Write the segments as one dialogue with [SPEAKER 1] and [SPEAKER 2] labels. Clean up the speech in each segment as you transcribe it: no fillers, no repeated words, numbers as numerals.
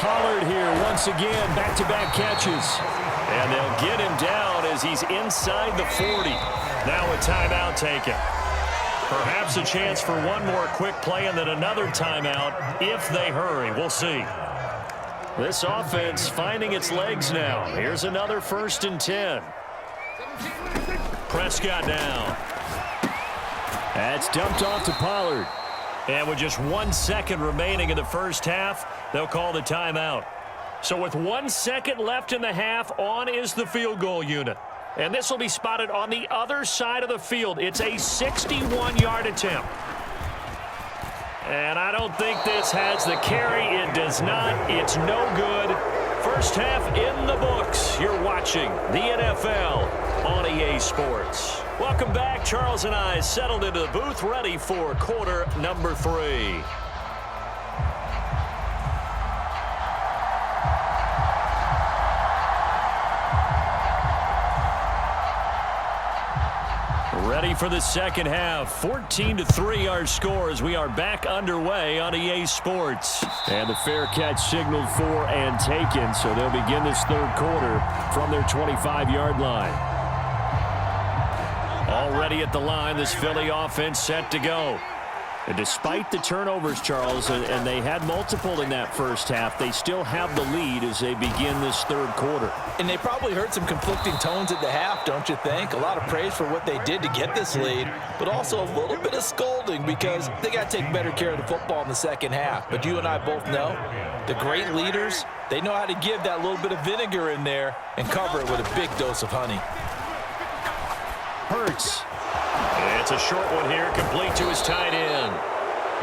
[SPEAKER 1] Pollard here once again, back-to-back catches. And they'll get him down as he's inside the 40. Now a timeout taken. Perhaps a chance for one more quick play and then another timeout if they hurry. We'll see. This offense finding its legs now. Here's another 1st and 10. Prescott down. That's dumped off to Pollard. And with just 1 second remaining in the first half, they'll call the timeout. So with 1 second left in the half, on is the field goal unit. And this will be spotted on the other side of the field. It's a 61-yard attempt. And I don't think this has the carry. It does not. It's no good. First half in the books. You're watching the NFL on EA Sports. Welcome back. Charles and I settled into the booth, ready for quarter number 3. Ready for the second half. 14-3 our score as we are back underway on EA Sports. And the fair catch signaled for and taken, so they'll begin this third quarter from their 25-yard line. Already at the line, this Philly offense set to go. And despite the turnovers, Charles, and they had multiple in that first half, they still have the lead as they begin this third quarter.
[SPEAKER 2] And they probably heard some conflicting tones at the half, don't you think? A lot of praise for what they did to get this lead, but also a little bit of scolding because they got to take better care of the football in the second half. But you and I both know the great leaders, they know how to give that little bit of vinegar in there and cover it with a big dose of honey.
[SPEAKER 1] Hurts. It's a short one here, complete to his tight end.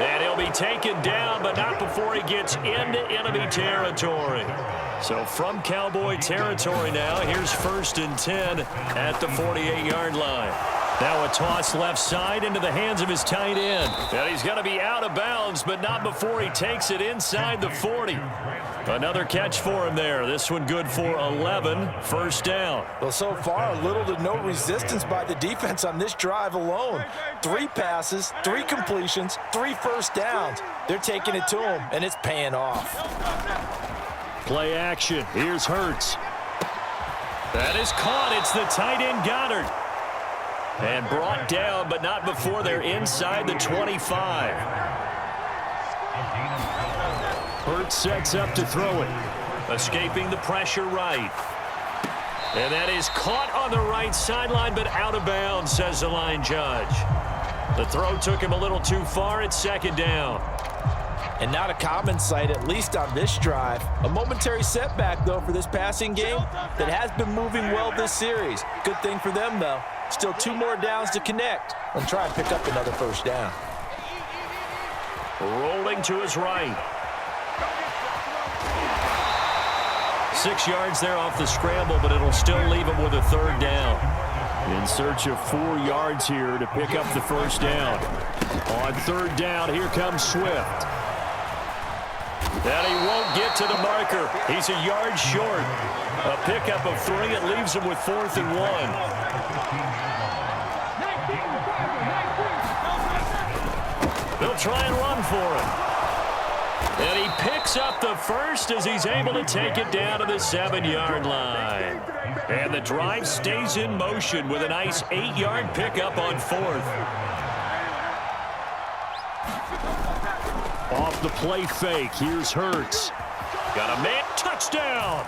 [SPEAKER 1] And he'll be taken down, but not before he gets into enemy territory. So from Cowboy territory now, here's 1st and 10 at the 48-yard line. Now a toss left side into the hands of his tight end. And he's going to be out of bounds, but not before he takes it inside the 40. Another catch for him there. This one good for 11. First down.
[SPEAKER 2] Well, so far, little to no resistance by the defense on this drive alone. 3 passes, 3 completions, 3 first downs. They're taking it to him, and it's paying off.
[SPEAKER 1] Play action. Here's Hurts. That is caught. It's the tight end Goddard. And brought down, but not before they're inside the 25. Hurts sets up to throw it. Escaping the pressure right. And that is caught on the right sideline, but out of bounds, says the line judge. The throw took him a little too far. It's second down.
[SPEAKER 2] And not a common sight, at least on this drive. A momentary setback, though, for this passing game that has been moving well this series. Good thing for them, though. Still 2 more downs to connect and try and pick up another first down.
[SPEAKER 1] Rolling to his right. 6 yards there off the scramble, but it'll still leave him with a third down. In search of 4 yards here to pick up the first down. On third down, here comes Swift. And he won't get to the marker. He's a yard short. A pickup of 3. It leaves him with 4th and 1. They'll try and run for him. And he picks up the first as he's able to take it down to the 7-yard line. And the drive stays in motion with a nice 8-yard pickup on 4th. Off the play fake, here's Hurts. Got a man, touchdown!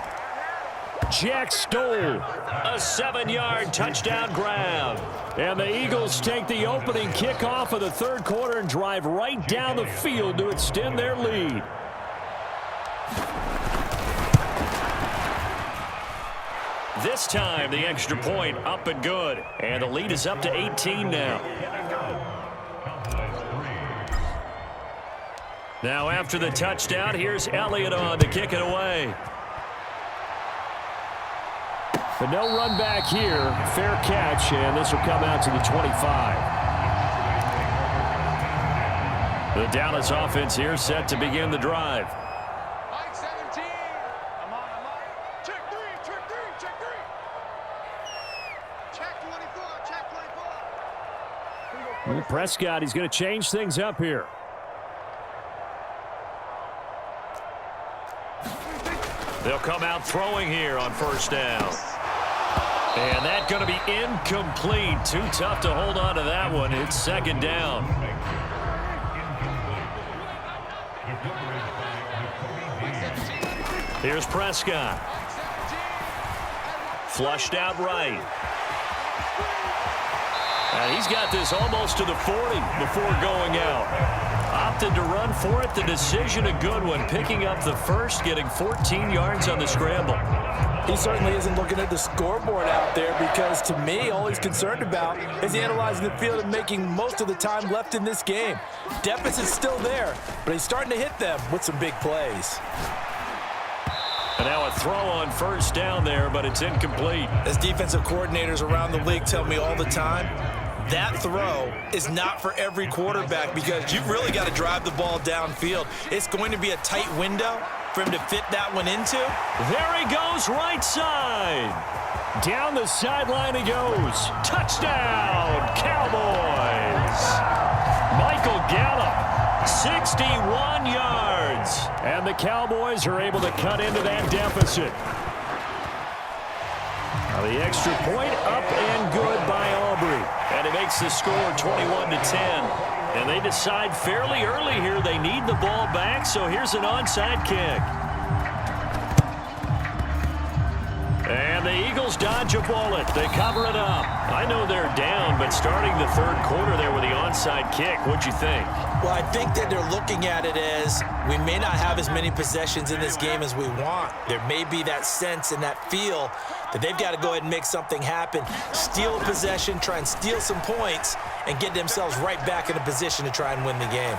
[SPEAKER 1] Jack Stoll, a 7-yard touchdown grab. And the Eagles take the opening kickoff of the third quarter and drive right down the field to extend their lead. This time, the extra point up and good. And the lead is up to 18 now. Now after the touchdown, here's Elliott on to kick it away. But no run back here. Fair catch, and this will come out to the 25. The Dallas offense here set to begin the drive.
[SPEAKER 3] Line 17. I'm on. Check 3, check 3, check 3. Check 24, check 24.
[SPEAKER 1] Prescott, he's going to change things up here. They'll come out throwing here on first down. And that's going to be incomplete. Too tough to hold on to that one. It's second down. Here's Prescott. Flushed out right. And he's got this almost to the 40 before going out. Opted to run for it. The decision a good one. Picking up the first, getting 14 yards on the scramble.
[SPEAKER 2] He certainly isn't looking at the scoreboard out there because, to me, all he's concerned about is analyzing the field and making most of the time left in this game. Deficit's still there, but he's starting to hit them with some big plays.
[SPEAKER 1] And now a throw on first down there, but it's incomplete.
[SPEAKER 2] As defensive coordinators around the league tell me all the time, that throw is not for every quarterback because you've really got to drive the ball downfield. It's going to be a tight window for him to fit that one into.
[SPEAKER 1] There he goes, right side. Down the sideline he goes. Touchdown, Cowboys. Michael Gallup, 61 yards. And the Cowboys are able to cut into that deficit. Now the extra point up and good by Aubrey. And it makes the score 21-10. And they decide fairly early here they need the ball back, so here's an onside kick. And the Eagles dodge a bullet. They cover it up. I know they're down, but starting the third quarter there with the onside kick, what'd you think?
[SPEAKER 2] Well, I think that they're looking at it as we may not have as many possessions in this game as we want. There may be that sense and that feel that they've got to go ahead and make something happen, steal a possession, try and steal some points, and get themselves right back in a position to try and win the game.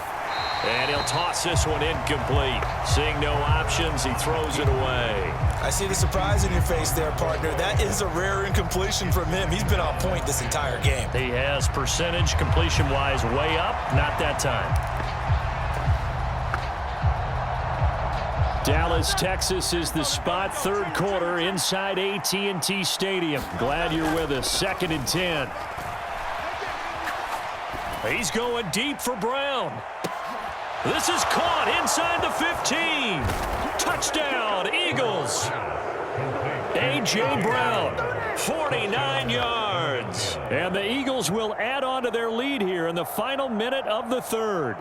[SPEAKER 1] And he'll toss this one incomplete. Seeing no options, he throws it away.
[SPEAKER 2] I see the surprise in your face there, partner. That is a rare incompletion from him. He's been on point this entire game.
[SPEAKER 1] He has percentage completion-wise way up, not that time. Dallas, Texas is the spot, third quarter inside AT&T Stadium. Glad you're with us. 2nd and 10. He's going deep for Brown. This is caught inside the 15. Touchdown, Eagles. A.J. Brown, 49 yards. And the Eagles will add on to their lead here in the final minute of the third.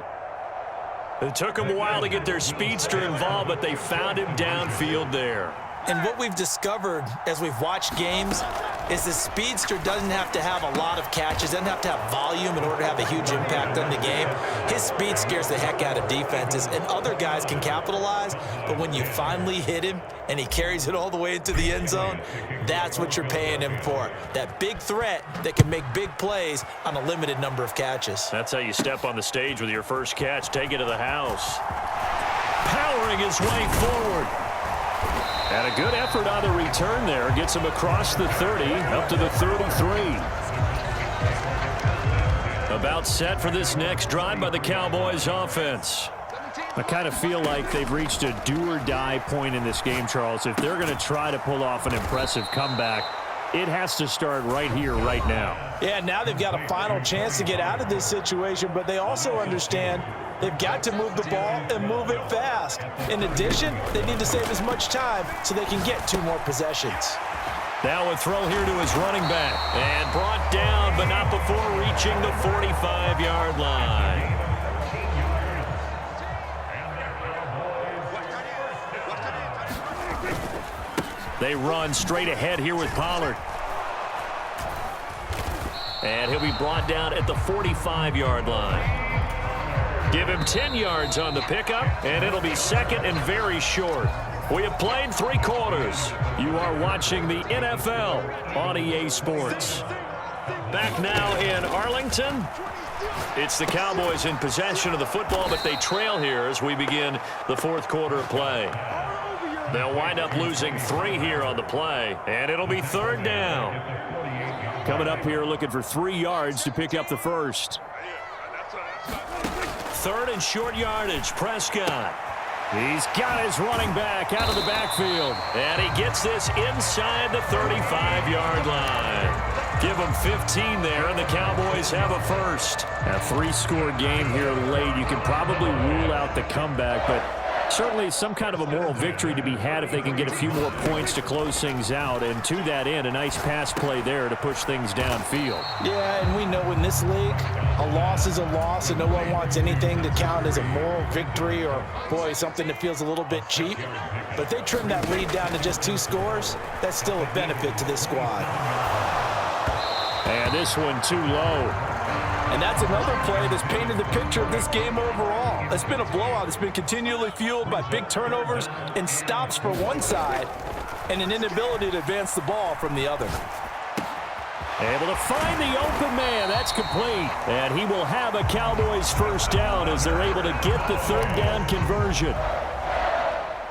[SPEAKER 1] It took them a while to get their speedster involved, but they found him downfield there.
[SPEAKER 2] And what we've discovered as we've watched games is the speedster doesn't have to have a lot of catches, doesn't have to have volume in order to have a huge impact on the game. His speed scares the heck out of defenses, and other guys can capitalize, but when you finally hit him and he carries it all the way into the end zone, that's what you're paying him for. That big threat that can make big plays on a limited number of catches.
[SPEAKER 1] That's how you step on the stage with your first catch. Take it to the house. Powering his way forward. And a good effort on the return there. Gets him across the 30, up to the 33. About set for this next drive by the Cowboys offense. I kind of feel like they've reached a do-or-die point in this game, Charles. If they're going to try to pull off an impressive comeback, it has to start right here, right now.
[SPEAKER 2] Yeah, now they've got a final chance to get out of this situation, but they also understand they've got to move the ball and move it fast. In addition, they need to save as much time so they can get 2 more possessions.
[SPEAKER 1] Now a throw here to his running back. And brought down, but not before reaching the 45-yard line. They run straight ahead here with Pollard. And he'll be brought down at the 45-yard line. Give him 10 yards on the pickup, and it'll be second and very short. We have played 3 quarters. You are watching the NFL on EA Sports. Back now in Arlington. It's the Cowboys in possession of the football, but they trail here as we begin the fourth quarter of play. They'll wind up losing 3 here on the play, and it'll be third down. Coming up here looking for 3 yards to pick up the first. Third and short yardage, Prescott. He's got his running back out of the backfield, and he gets this inside the 35-yard line. Give him 15 there, and the Cowboys have a first. A 3-score game here late. You can probably rule out the comeback, but Certainly some kind of a moral victory to be had if they can get a few more points to close things out. And to that end, a nice pass play there to push things downfield.
[SPEAKER 2] Yeah, and we know in this league, a loss is a loss, and no one wants anything to count as a moral victory or, boy, something that feels a little bit cheap. But if they trim that lead down to just 2 scores, that's still a benefit to this squad.
[SPEAKER 1] And this one too low.
[SPEAKER 2] And that's another play that's painted the picture of this game overall. It's been a blowout. It's been continually fueled by big turnovers and stops for one side and an inability to advance the ball from the other.
[SPEAKER 1] Able to find the open man. That's complete. And he will have a Cowboys first down as they're able to get the 3rd down conversion.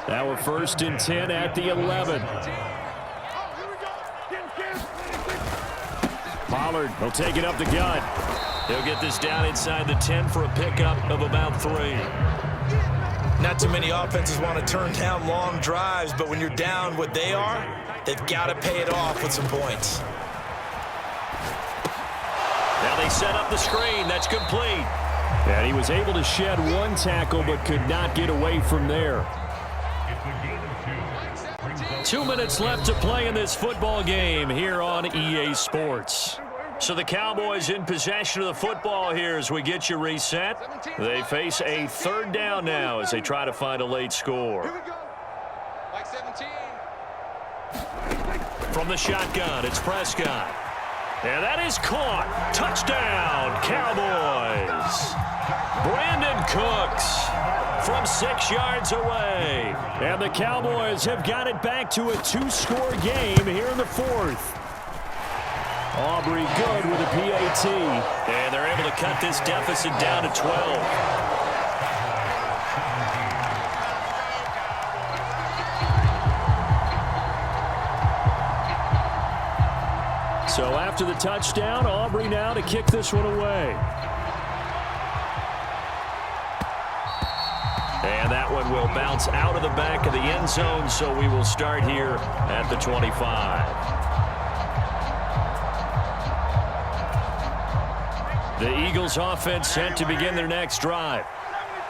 [SPEAKER 1] Now we're 1st and 10 at the 11. Pollard will take it up the gut. He'll get this down inside the 10 for a pickup of about 3.
[SPEAKER 2] Not too many offenses want to turn down long drives, but when you're down what they are, they've got to pay it off with some points.
[SPEAKER 1] Now they set up the screen. That's complete. And he was able to shed 1 tackle but could not get away from there. 2 minutes left to play in this football game here on EA Sports. So the Cowboys in possession of the football here as we get you reset. They face a 3rd down now as they try to find a late score.
[SPEAKER 3] Like 17.
[SPEAKER 1] From the shotgun, it's Prescott. And that is caught. Touchdown, Cowboys. Brandon Cooks from 6 yards away. And the Cowboys have got it back to a 2-score game here in the 4th. Aubrey good with a PAT. And they're able to cut this deficit down to 12. So after the touchdown, Aubrey now to kick this one away. And that one will bounce out of the back of the end zone, so we will start here at the 25. The Eagles offense set to begin their next drive.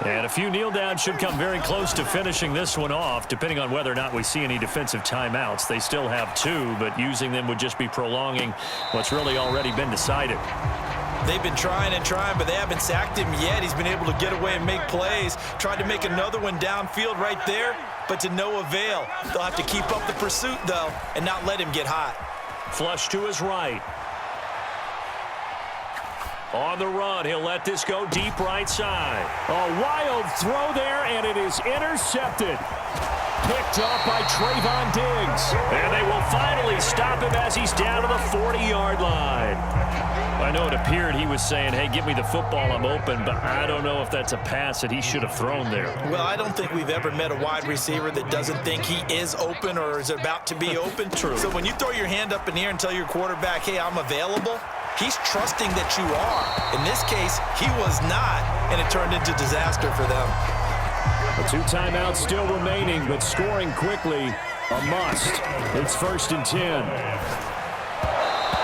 [SPEAKER 1] And a few kneel downs should come very close to finishing this one off, depending on whether or not we see any defensive timeouts. They still have 2, but using them would just be prolonging what's really already been decided.
[SPEAKER 2] They've been trying and trying, but they haven't sacked him yet. He's been able to get away and make plays. Tried to make another one downfield right there, but to no avail. They'll have to keep up the pursuit, though, and not let him get hot.
[SPEAKER 1] Flush to his right. On the run, he'll let this go deep right side. A wild throw there, and it is intercepted. Picked up by Trayvon Diggs. And they will finally stop him as he's down to the 40-yard line. I know it appeared he was saying, hey, give me the football, I'm open, but I don't know if that's a pass that he should have thrown there.
[SPEAKER 2] Well, I don't think we've ever met a wide receiver that doesn't think he is open or is about to be open.
[SPEAKER 1] True.
[SPEAKER 2] So when you throw your hand up in the air and tell your quarterback, hey, I'm available, he's trusting that you are. In this case, he was not, and it turned into disaster for them.
[SPEAKER 1] The 2 timeouts still remaining, but scoring quickly, a must. It's 1st and 10.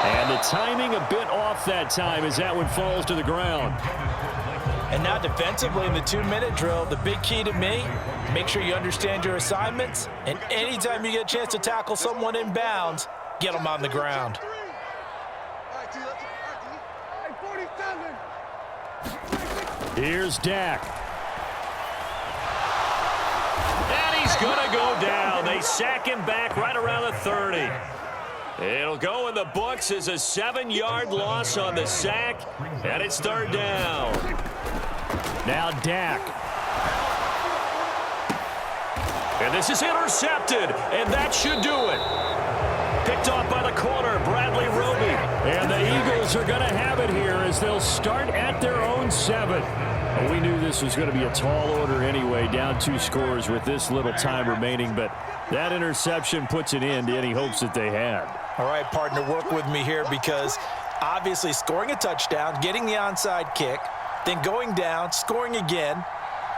[SPEAKER 1] And the timing a bit off that time as that one falls to the ground.
[SPEAKER 2] And now defensively in the 2-minute drill, the big key to me, make sure you understand your assignments, and anytime you get a chance to tackle someone in bounds, get them on the ground.
[SPEAKER 1] Here's Dak. And he's going to go down. They sack him back right around the 30. It'll go in the books as a 7-yard loss on the sack, and it's 3rd down. Now Dak. And this is intercepted, and that should do it. Picked off by the corner, Bradley Roby. And the Eagles are going to have it here as they'll start at their own 7. Well, we knew this was going to be a tall order anyway, down 2 scores with this little time remaining, but that interception puts an end to any hopes that they had.
[SPEAKER 2] All right, partner, work with me here because obviously scoring a touchdown, getting the onside kick, then going down, scoring again,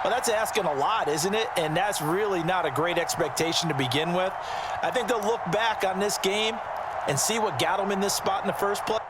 [SPEAKER 2] well, that's asking a lot, isn't it? And that's really not a great expectation to begin with. I think they'll look back on this game and see what got them in this spot in the first place.